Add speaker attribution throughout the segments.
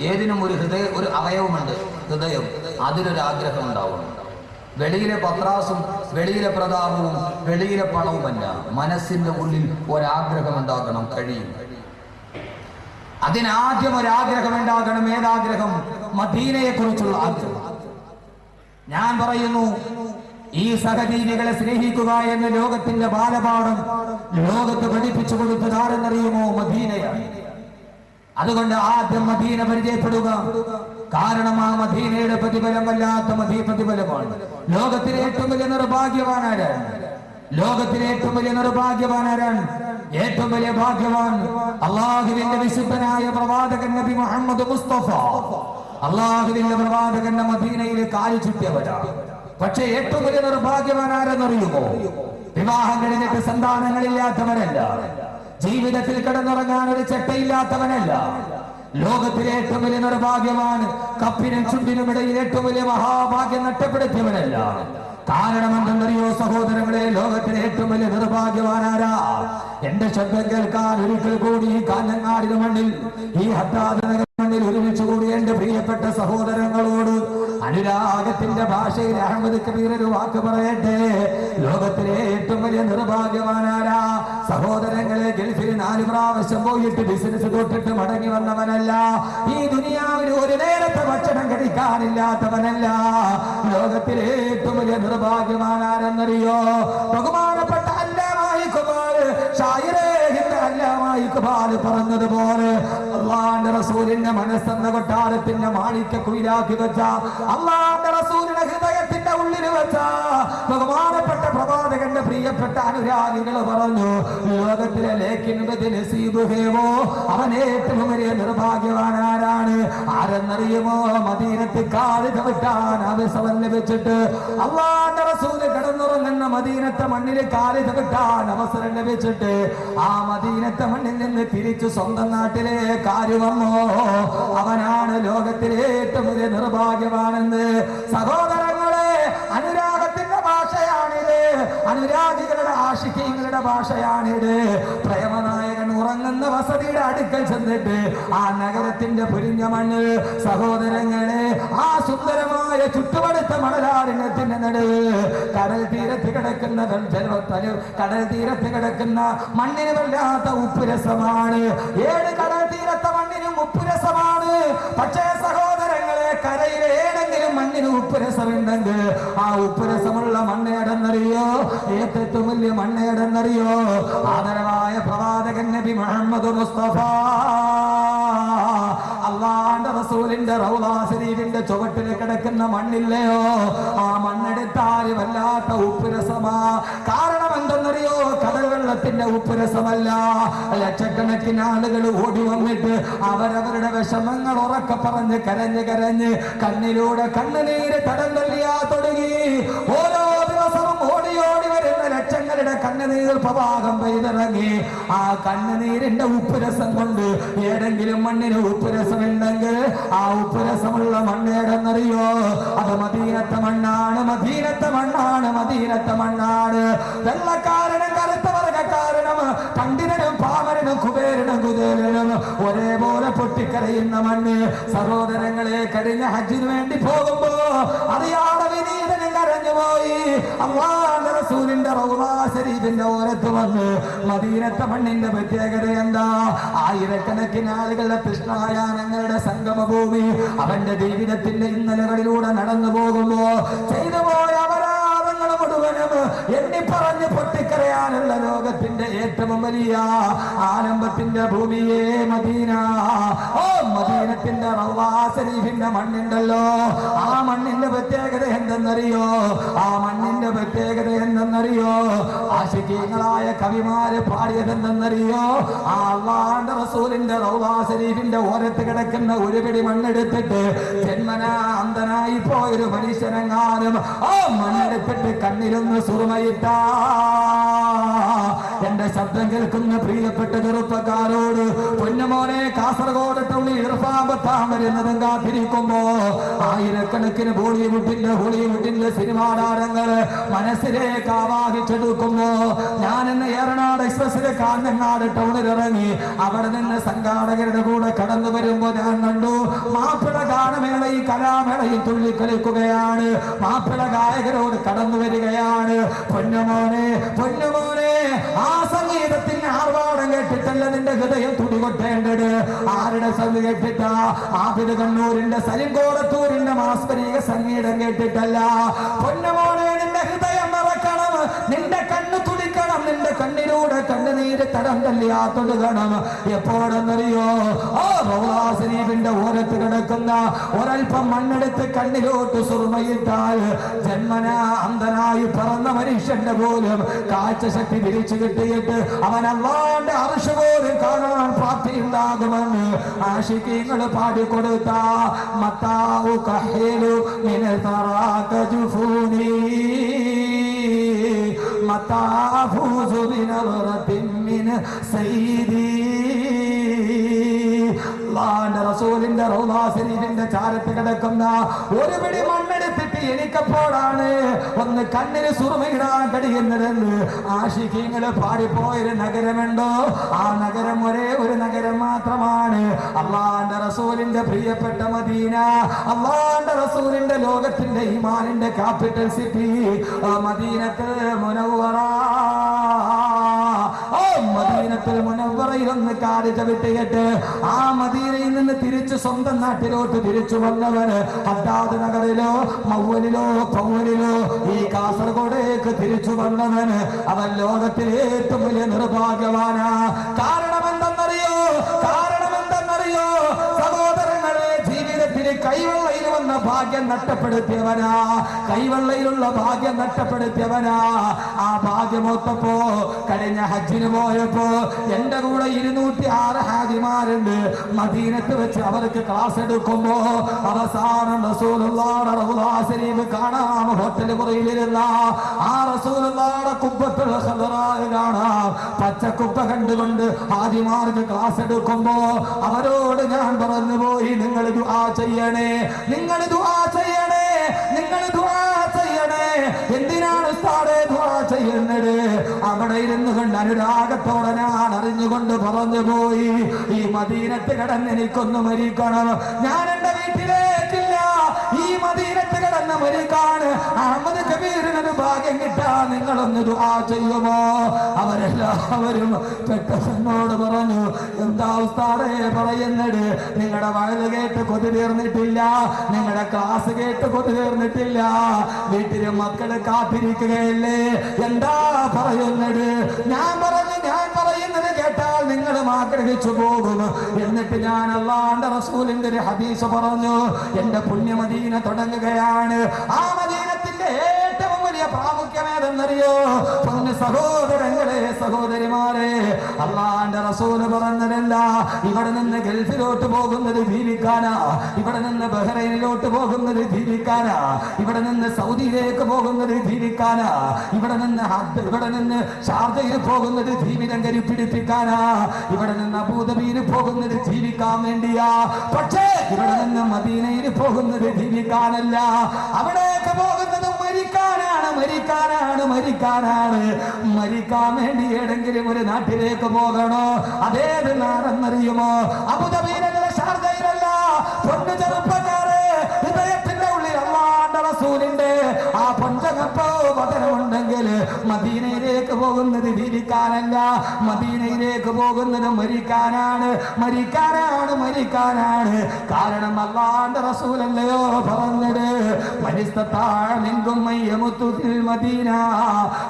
Speaker 1: ഏതിനും ഒരു അവയവമുണ്ട്, ഹൃദയം. അതിലൊരാഗ്രഹം ഉണ്ടാവണം. വെളിയിലെ പത്രാസും വെളിയിലെ പ്രതാപവും വെളിയിലെ പണവുമല്ല, മനസ്സിന്റെ ഉള്ളിൽ ഒരാഗ്രഹം ഉണ്ടാകണം. കഴിയും. അതിനാദ്യം ഒരാഗ്രഹം ഉണ്ടാകണം. ഏതാഗ്രഹം? മദീനയെ കുറിച്ചുള്ള ആഗ്രഹം. ഞാൻ പറയുന്നു, ഈ സഹജീവികളെ സ്നേഹിക്കുക എന്ന ലോകത്തിന്റെ ബാലപാഠം ലോകത്ത് പഠിപ്പിച്ചു കൊടുത്തത് ആരെന്നറിയുമോ? മദീനയാണ്. അതുകൊണ്ട് ആദ്യം മദീന പരിചയപ്പെടുക. കാരണം ആ മദീനയുടെ പ്രതിഫലം വല്ലാത്ത പ്രതിഫലമാണ്. ലോകത്തിലെ ഏറ്റവും വലിയ നിർഭാഗ്യവാനാരാണ്? ലോകത്തിലെ ഏറ്റവും വലിയ നിർഭാഗ്യവാനാരാണ്? ഏറ്റവും വലിയ ഭാഗ്യവാൻ അള്ളാഹുവിന്റെ വിശുദ്ധനായ പ്രവാചകൻ നബി മുഹമ്മദ് മുസ്തഫ. അള്ളാഹുവിന്റെ പ്രവാചകന്റെ മദീനയിൽ കാലു ചുറ്റിയവരാണ്. പക്ഷെ ഏറ്റവും വലിയ നിർഭാഗ്യവാൻ ആരെന്നറിയുമോ? വിവാഹം കഴിഞ്ഞിട്ട് സന്താനങ്ങളില്ലാത്തവരല്ല, ജീവിതത്തിൽ കിടന്നുറങ്ങാൻ ഒരു ചെട്ടയില്ലാത്തവനല്ല. ലോകത്തിലെ ഏറ്റവും വലിയ നിർഭാഗ്യവാൻ കപ്പിനും ചുണ്ടിനും ഇടയിൽ ഏറ്റവും വലിയ മഹാഭാഗ്യം നഷ്ടപ്പെടുത്തിയവനല്ല. കാരണം എന്തെന്നറിയോ സഹോദരങ്ങളെ? ലോകത്തിലെ ഏറ്റവും വലിയ നിർഭാഗ്യവാനാരാ? എന്റെ ശബ്ദം കേൾക്കാൻ ഒരിക്കൽ കൂടി ഈ കാഞ്ഞങ്ങാടിന് മണ്ണിൽ, ഈ ഹദ്ദാദ് മണ്ണിൽ ഒരുമിച്ച് കൂടി എന്റെ പ്രിയപ്പെട്ട സഹോദരങ്ങളോട് അനുരാഗത്തിന്റെ ഭാഷയിൽ അഹമ്മദ് കബീർ ഒരു വാക്ക് പറയട്ടെ. ലോകത്തിലെ ഏറ്റവും വലിയ നിർഭാഗ്യവാനാരാ? സഹോദരങ്ങളെ, ഗൾഫിൽ 4 പ്രാവശ്യം പോയിട്ട് ബിസിനസ് തൊട്ടിട്ട് മടങ്ങി വന്നവനല്ല. ഈ ദുനിയാവിൽ ഒരു നേരത്തെ ഭക്ഷണം കഴിക്കാനില്ലാത്തവനല്ല. ലോകത്തിലെ ഏറ്റവും വലിയ നിർഭാഗ്യവാനാരെന്നറിയോ? ബഹുമാനപ്പെട്ട അല്ലാമാ ഇഖ്ബാൽ, ഷായിറേ ഹിന്ദ് അല്ലാമാ ഇഖ്ബാൽ പറഞ്ഞതുപോലെ അല്ലാഹുവിന്റെ റസൂലിന്റെ മനസ്സെന്ന കൊട്ടാരത്തിന്റെ മാണിക്യ കുയിലാക്കി വെച്ച, അല്ലാഹുവിന്റെ റസൂലിന്റെ ഹൃദയത്തിന്റെ ഉള്ളിൽ വെച്ച ബഹുമാനപ്പെട്ട പ്രവാചകന്റെ പ്രിയപ്പെട്ട അനുരാഗികൾ പറഞ്ഞു, ലോകത്തിലെ അവൻ ഏറ്റവും വലിയ നിർഭാഗ്യവാനാരാണ്? ആരെന്നറിയുമോ? മദീനത്ത് കാല് ചവിട്ടാൻ അവസരം ലഭിച്ചിട്ട്, അല്ലാഹുവിന്റെ റസൂല് കിടന്നുറങ്ങുന്ന മദീനത്തെ മണ്ണിൽ കാല് ചവിട്ടാൻ അവസരം ലഭിച്ചിട്ട് ആ മദീനത്തെ മണ്ണിൽ നിന്ന് തിരിച്ചു സ്വന്തം നാട്ടിലെ കാര്യം വന്നോ, അവനാണ് ലോകത്തിലെ ഏറ്റവും വലിയ നിർഭാഗ്യവാനെന്ന്. സഹോദരങ്ങളെ, അനുരാഗത്തിന്റെ ഭാഷയാണിത്, അനുരാഗികളുടെ ആശിക്കീങ്ങളുടെ ഭാഷയാണിത്. പ്രേമനായകൻ ഉറങ്ങുന്ന വസതിയുടെ അടുക്കൽ ചെന്നിട്ട് ആ നഗരത്തിന്റെ പൊരിഞ്ഞ മണ്ണ്, സഹോദരങ്ങളെ, ആ സുന്ദരമായ ചുറ്റുപടുത്ത മണലാരണ്യത്തിന്റെ നടുവ് കടൽ തീരത്ത് കിടക്കുന്ന കടൽ തീരത്ത് കിടക്കുന്ന മണ്ണിന് വല്ലാത്ത ഉപ്പുരസമാണ്. 7 കടൽ തീരത്തെ മണ്ണിനും ഉപ്പുരസമാണ്. പക്ഷേ സഹോദരങ്ങളെ, കരയിലെ ഏതെങ്കിലും മണ്ണിന് ഉപ്പുരസമുണ്ടെങ്കിൽ ആ ഉപ്പുരസമുള്ള മണ്ണേടെന്നറിയോ? ഏറ്റവും വലിയ മണ്ണേടെന്നറിയോ? ആദരവായ പ്രവാചകൻ നബി മുഹമ്മദ് മുസ്തഫ. അല്ലാഹുവിന്റെ റസൂലിന്റെ റൗള ശരീഫിന്റെ ചുവട്ടിൽ കിടക്കുന്ന മണ്ണില്ലയോ? ആ മണ്ണെടുത്താൽ വല്ലാത്ത ഉപ്പുരസമാ. കാരണം എന്തെന്നറിയോ? കടൽ വെള്ളത്തിന്റെ ഉപ്പുരസമല്ല. ലക്ഷക്കണക്കിന് ആളുകൾ ഓടി വന്നിട്ട് അവരവരുടെ വിഷമങ്ങൾ ഉറക്കെ പറഞ്ഞ് കരഞ്ഞ് കരഞ്ഞ് കണ്ണിലൂടെ കണ്ണുനീര് തടം തള്ളിയാ തുടങ്ങി. ഓരോ ദിവസവും ഓടി ഓടി വരുന്ന ലക്ഷങ്ങളുടെ കണ്ണുനീർ പ്രവാഹം പെയ്തിറങ്ങി. ആ കണ്ണുനീരിന്റെ ഉപ്പുരസം കൊണ്ട് ഏതെങ്കിലും മണ്ണിന് ഉപ്പുരസമുണ്ടെങ്കിൽ ആ ഉപ്പുരസമുള്ള മണ്ണേടെന്നറിയോ? അത് മദീനത്തെ മണ്ണാണ്, മദീനത്തെ മണ്ണാണ്, മദീനത്തെ മണ്ണാണ്. വെള്ളക്കാരനും കറുത്ത വർഗക്കാരനും പണ്ഡിതനും പാമരനും കുബേരനും കുതേരനും ഒരേപോലെ പൊട്ടിക്കരയുന്ന മണ്ണ്. സഹോദരങ്ങളെ, കഴിഞ്ഞ ഹജ്ജിന് വേണ്ടി പോകുമ്പോ അറിയാതെ വിനീതനും കരഞ്ഞുപോയി. അല്ലാഹുവിന്റെ റസൂലിന്റെ റൗള ശരീഫിന്റെ ഓരത്ത് വന്ന് മദീനത്തെ മണ്ണിന്റെ പ്രത്യേകത എന്താ? ആയിരക്കണക്കിന് ആളുകളുടെ തൃഷ്ണായാനങ്ങളുടെ സംഗമഭൂമി. അവന്റെ ജീവിതത്തിന്റെ ഇന്നലകളിലൂടെ നടന്നു പോകുമ്പോ ചെയ്തു പോയ അപരാധങ്ങൾ മുഴുവനും എണ്ണി പറഞ്ഞ് പൊട്ടിക്കരയാനുള്ള ലോകത്തിന്റെ ഏറ്റവും വലിയ ആലംബത്തിന്റെ ഭൂമിയെ മദീന. ഓ, മദീനത്തിന്റെ റൗള ശരീഫിന്റെ മണ്ണുണ്ടല്ലോ, ആ മണ്ണിന്റെ പ്രത്യേകത എന്തെന്നറിയോ? ആ മണ്ണിന്റെ പ്രത്യേകത എന്തെന്നറിയോ? ആശികീങ്ങളായ കവിമാര് പാടിയതെന്തെന്നറിയോ? ആ അല്ലാഹുവിന്റെ റസൂലിന്റെ റൗള ശരീഫിന്റെ ഓരത്ത് കിടക്കുന്ന ഒരു പിടി മണ്ണെടുത്തിട്ട് ജന്മനാ അന്ധനായി പോയൊരു മനുഷ്യനെങ്ങാനും ആ മണ്ണെടുത്തിട്ട് കണ്ണിലൊന്ന് സുറുമയിട്ട എന്റെ ശബ്ദം കേൾക്കുന്ന പ്രിയപ്പെട്ട ചെറുപ്പക്കാരോട്, പൊന്നുമോനെ, കാസർഗോഡ് ടൗണിൽ ഇർഫാൻ കാണാൻ വരുന്നതും കാത്തിരിക്കുമ്പോ ആയിരക്കണക്കിന് ഹോളിവുഡിന്റെ സിനിമാ താരങ്ങൾ മനസ്സിലേക്ക് ആവാഹിച്ചെടുക്കുമ്പോ ഞാൻ ഇന്ന് ഏറനാട് എക്സ്പ്രസിലെ കാഞ്ഞങ്ങാട് ടൗണിൽ ഇറങ്ങി അവിടെ നിന്ന് സംഘാടകരുടെ കൂടെ കടന്നു വരുമ്പോ ഞാൻ കണ്ടു മാപ്പിള ഗാനമേളയും കലാമേളയും തുള്ളിക്കളിക്കുകയാണ്. മാപ്പിള ഗായകരോട് കടന്നു വരികയാണ്. പൊന്നുമോനെ പൊന്നുമോനെ, ആ സംഗീതത്തിന് ആർഭാടം കേട്ടിട്ടല്ല നിന്റെ ഹൃദയം തുടികൊട്ടേണ്ടത്. ആരുടെ സംഗീതം കേട്ടിട്ടാ? ആബിദ് കണ്ണൂരിന്റെ സലിം കോടത്തൂരിന്റെ മാസ്മരിക സംഗീതം കേട്ടിട്ടല്ല. പൊന്നുമോനെ, നിന്റെ ഹൃദയം മറക്കണം, നിന്റെ കണ്ണ് തുടിക്കണം, നിന്റെ കണ്ണിലൂടെ കണ്ണുനീര് തടം തല്ലിയാത്തൊടുക്കണം. എപ്പോഴെന്നറിയോ? റൗളാ ശരീഫിന്റെ ഓരത്ത് കിടക്കുന്ന ഒരൽപ്പം മണ്ണെടുത്ത് കണ്ണിലോട്ട് സുറുമയിട്ടാൽ ജന്മനാ അന്ധനായി പിറന്ന മനുഷ്യന്റെ പോലും കാഴ്ചശക്തി തിരിച്ചു കിട്ടിയിട്ട് അവൻ അല്ലാഹുവിന്റെ അർശ് പോലും കാണാൻ പ്രാപ്തിയുണ്ടാകുമെന്ന് ആശിഖീങ്ങൾ പാടിക്കൊടുത്ത മത്താഉ കഹീലു മിൻ തറാക ജുഫൂനി മത്താഫൂസു ബിനറത്തിൻ മിൻ സയ്യിദി. അല്ലാഹുവിന്റെ റസൂലിന്റെ റൗളാ ശരീഫിന്റെ ചാരത്ത് കിടക്കുന്ന ഒരു പിടി മണ്ണെടുത്തിട്ട് എനിക്കപ്പോഴാണ് ഒന്ന് കണ്ണിന് സുറുമയിടാൻ കഴിയുന്നതെന്ന് ആശിഖീങ്ങള് പാടിപ്പോയൊരു നഗരമുണ്ടോ? ആ നഗരം ഒരേ ഒരു നഗരം മാത്രമാണ്. അല്ലാഹുവിന്റെ റസൂലിന്റെ പ്രിയപ്പെട്ട മദീന, അല്ലാഹുവിന്റെ റസൂലിന്റെ ലോകത്തിന്റെ ഈമാനിന്റെ ക്യാപിറ്റൽ സിറ്റി മദീനത്തുൽ മുനവ്വറ. മദീനത്തുൽ മുനവ്വറയിൽ ഒന്ന് കാല് ചവിട്ടിയിട്ട് ആ മദീനയിൽ നിന്ന് തിരിച്ച് സ്വന്തം നാട്ടിലോട്ട് തിരിച്ചു വന്നവന് ഹദ്ദാദ് നഗറിലോ മൗവലിലോ പൗവലിലോ ഈ കാസർഗോഡേക്ക് തിരിച്ചു വന്നവന് അവൻ ലോകത്തിലെ ഏറ്റവും വലിയ നിർഭാഗ്യവാനാ. കാരണം എന്തെന്നറിയോ? സഹോദരങ്ങളെ, ജീവിതത്തിൽ കൈവെള്ളയിൽ വന്ന ഭാഗ്യം നഷ്ടപ്പെടുത്തിയവനാ, കൈവെള്ളയിലുള്ള ഭാഗ്യം നഷ്ടപ്പെടുത്തിയവനാ. ആ ഭാഗ്യമൊത്തപ്പോ കഴിഞ്ഞ ഹജ്ജിന് പോയപ്പോ എന്റെ കൂടെ 206 ഹാജിമാരുണ്ട്. മദീനത്ത് വെച്ച് അവർക്ക് ക്ലാസ് എടുക്കുമ്പോ അവസാനം റസൂലുള്ളാഹിയുടെ റൗളാ ശരീഫ് കാണാം. ഹോട്ടൽ മുറിയിലിരുന്ന ആ റസൂലുള്ളാഹിയുടെ കുബ്ബത്തുൽ ഖദറാ കാണാം. പച്ചക്കുബ്ബ കണ്ടുകൊണ്ട് ഹാജിമാർക്ക് ക്ലാസ് എടുക്കുമ്പോ അവരോട് ഞാൻ പറഞ്ഞു പോയി, നിങ്ങൾ ദുആ ചെയ്യണേ, നിങ്ങൾ ദുആ ചെയ്യണേ, നിങ്ങൾ ദുആ ചെയ്യണേ. എന്തിനാണ് ഉസ്താദേ ദുആ ചെയ്യുന്നത്? അവിടെ ഇരുന്നു കൊണ്ട് അനുരാഗത്തോടെ ഞാൻ അറിഞ്ഞുകൊണ്ട് പറഞ്ഞു പോയി, ഈ മദീനത്ത് കിടന്ന് എനിക്കൊന്ന് മരിക്കണം. ഞാൻ എന്റെ വീട്ടിലേക്കില്ല, ഈ മദീനത്ത് കിടന്ന് മരിക്കാണ്. അഹമ്മദ് കബീറിനൊരു ഭാഗ്യം കിട്ടാ, നിങ്ങളൊന്ന് ദുആ ചെയ്യുമോ? അവരെല്ലാവരും പെട്ടെന്നോട് പറഞ്ഞു, എന്താ ഉസ്താദേ പറയുന്നത്? നിങ്ങളുടെ വയല് കേട്ട് കൊതി തീർന്നിട്ടില്ല, നിങ്ങളുടെ ക്ലാസ് കേട്ട് കൊതി തീർന്നിട്ടില്ല, വീട്ടില് മക്കള് കാത്തിരിക്കുകയല്ലേ, എന്താ പറയുന്നത്? ഞാൻ പറയുന്നത് കേട്ടാൽ നിങ്ങൾ ആഗ്രഹിച്ചു പോകും. എന്നിട്ട് ഞാൻ അല്ലാഹുവിന്റെ റസൂലിന്റെ ഒരു ഹദീസ് പറഞ്ഞു. എന്റെ പുണ്യമദീന തുടങ്ങുകയാണ്. ആ മദീനത്തിന്റെ ഏറ്റവും വലിയ പ്രാമുഖ്യം ഏതെന്നറിയോ? പൊന്നു സഹോദരങ്ങളെ, സഹോദരിമാരെ, അല്ലാഹുവിന്റെ റസൂല് പറഞ്ഞതല്ല, ഇവിടെ നിന്ന് ഗൾഫിലോട്ട് പോകുന്നത് ജീവിക്കാനാ, ഇവിടെ നിന്ന് ബഹ്റൈനിലോട്ട് പോകുന്നത് ജീവിക്കാനാ, ഇവിടെ നിന്ന് സൗദിയിലേക്ക് പോകുന്നത് ജീവിക്കാനാ, ഇവിടെ നിന്ന് ഷാർജയിൽ പോകുന്നത് ജീവിതം കരിപ്പിടിപ്പിക്കാനാ, ഇവിടെ നിന്ന് അബൂദബിയിൽ പോകുന്നത് ജീവിക്കാൻ വേണ്ടിയാ. പക്ഷേ ഇവിടെ നിന്ന് മദീനയിൽ പോകുന്നത് ജീവിക്കാനല്ല, അവിടേക്ക് പോകുന്നത് മരിക്കാനാണ്, മരിക്കാനാണ്, മരിക്കാനാണ്. മരിക്കാൻ വേണ്ടി ഏതെങ്കിലും ഒരു നാട്ടിലേക്ക് പോകണോ? അതേത് നാടെന്നറിയുമോ? അബൂദബിയിലല്ല, ഷാർജയിലല്ല. പൊന്നു ചെറുപ്പക്കാരെ, ഹൃദയത്തിന്റെ ഉള്ളിൽ അല്ലാഹുവിന്റെ റസൂലിന്റെ ആ പഞ്ചകപ്പോ വചനമുണ്ടെങ്കിൽ മദീനയിലേക്ക് പോകുന്നത് ജീവിക്കാനല്ല, മദീനയിലേക്ക് പോകുന്നത് മരിക്കാനാണ്, മരിക്കാനാണ്, മരിക്കാനാണ്. കാരണം അല്ലാഹുവിന്റെ റസൂലല്ലയോ പറഞ്ഞത്, മനിസ്തതാഅ മിൻകും മൻ യമുതു ഫിൽ മദീന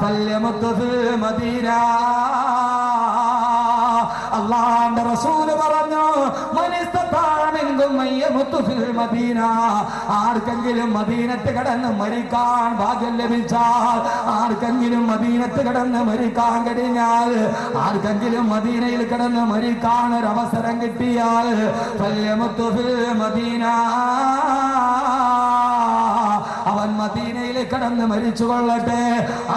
Speaker 1: ഫൽയമുതു ഫിൽ മദീന. അല്ലാഹുവിന്റെ റസൂൽ പറഞ്ഞു, മനിസ്തതാഅ മിൻകും മൻ യമുതു ഫിൽ മദീന. ആർക്കെങ്കിലും മദീനത്ത് കടന്ന് മരിക്കാൻ ഭാഗ്യം ലഭിച്ചാൽ, ആർക്കെങ്കിലും മദീനത്ത് കടന്ന് മരിക്കാൻ കഴിഞ്ഞാൽ, ആർക്കെങ്കിലും മദീനയിൽ കിടന്ന് മരിക്കാൻ ഒരു അവസരം കിട്ടിയാൽ, ഫൽയമുതു ഫിൽ മദീന, അവൻ മദീനയിൽ കിടന്ന് മരിച്ചു കൊള്ളട്ടെ.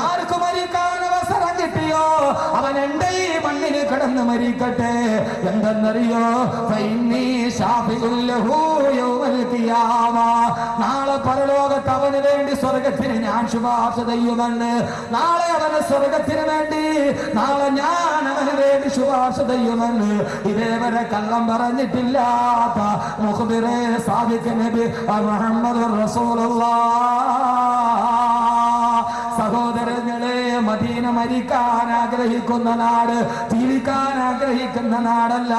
Speaker 1: ആർക്ക് മരിക്കാൻ അവസരം കിട്ടിയോ മരിക്കുമ്പോ അവൻ എന്റെ ഈ മണ്ണിൽ കിടന്ന് മരിക്കട്ടെ. എന്തെന്നറിയോ? നാളെ പരലോകത്ത് അവന് വേണ്ടി സ്വർഗത്തിന് ഞാൻ ശുപാർശ ചെയ്യുമെന്ന്. നാളെ അവന് സ്വർഗത്തിന് വേണ്ടി, നാളെ ഞാൻ അവന് വേണ്ടി ശുപാർശ ചെയ്യുമെന്ന് ഇതേവരെ കള്ളം പറഞ്ഞിട്ടില്ലാത്ത മുഖ്ബിറെ സാദിഖ് നബി മുഹമ്മദ് റസൂലുള്ളാഹ്. സഹോദരങ്ങളെ, മദീന മരിക്കാൻ ആഗ്രഹിക്കുന്ന നാട്, ജീവിക്കാൻ ആഗ്രഹിക്കുന്ന നാടല്ല.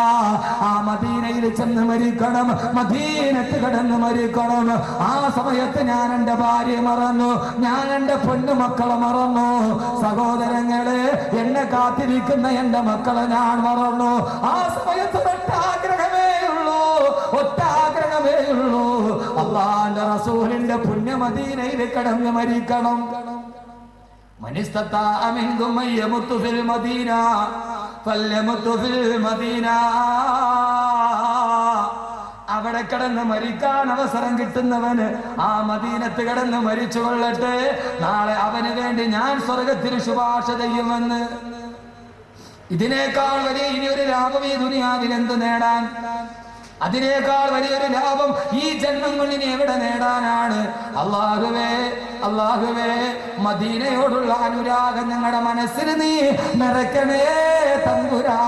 Speaker 1: ആ മദീനയിൽ ചെന്ന് മരിക്കണം, മദീനത്ത് കിടന്ന് മരിക്കണം. ആ സമയത്ത് ഞാൻ എന്റെ ഭാര്യയെ മറന്നു, ഞാൻ എന്റെ പൊന്നുമക്കളെ മറന്നു. സഹോദരങ്ങളെ, എന്നെ കാത്തിരിക്കുന്ന എന്റെ മക്കളെ ഞാൻ മറന്നു. ആ സമയത്ത് ഒറ്റാഗ്രഹമേ ഉള്ളൂ, ഒറ്റാഗ്രഹമേ ഉള്ളൂ, അല്ലാഹുവിന്റെ റസൂലിന്റെ പുണ്യ മദീനയിൽ കിടന്ന് മരിക്കണം. അവിടെ കിടന്ന് മരിക്കാൻ അവസരം കിട്ടുന്നവന് ആ മദീനത്ത് കിടന്ന് മരിച്ചു കൊള്ളട്ടെ. നാളെ അവന് വേണ്ടി ഞാൻ സ്വർഗത്തിന് ശുപാർശ ചെയ്യുമെന്ന്. ഇതിനേക്കാൾ വലിയ ഇനിയൊരു ലാഭം ഈ ദുനിയാവിൽ എന്ത് നേടാൻ? അതിനേക്കാൾ വലിയൊരു ലാഭം ഈ ജന്മം കൊണ്ടിന് എവിടെ നേടാനാണ്? അല്ലാഹുവേ, അല്ലാഹുവേ, മദീനയോടുള്ള അനുരാഗം ഞങ്ങളുടെ മനസ്സിൽ നീ നിറയ്ക്കണേ തമ്പുരാ.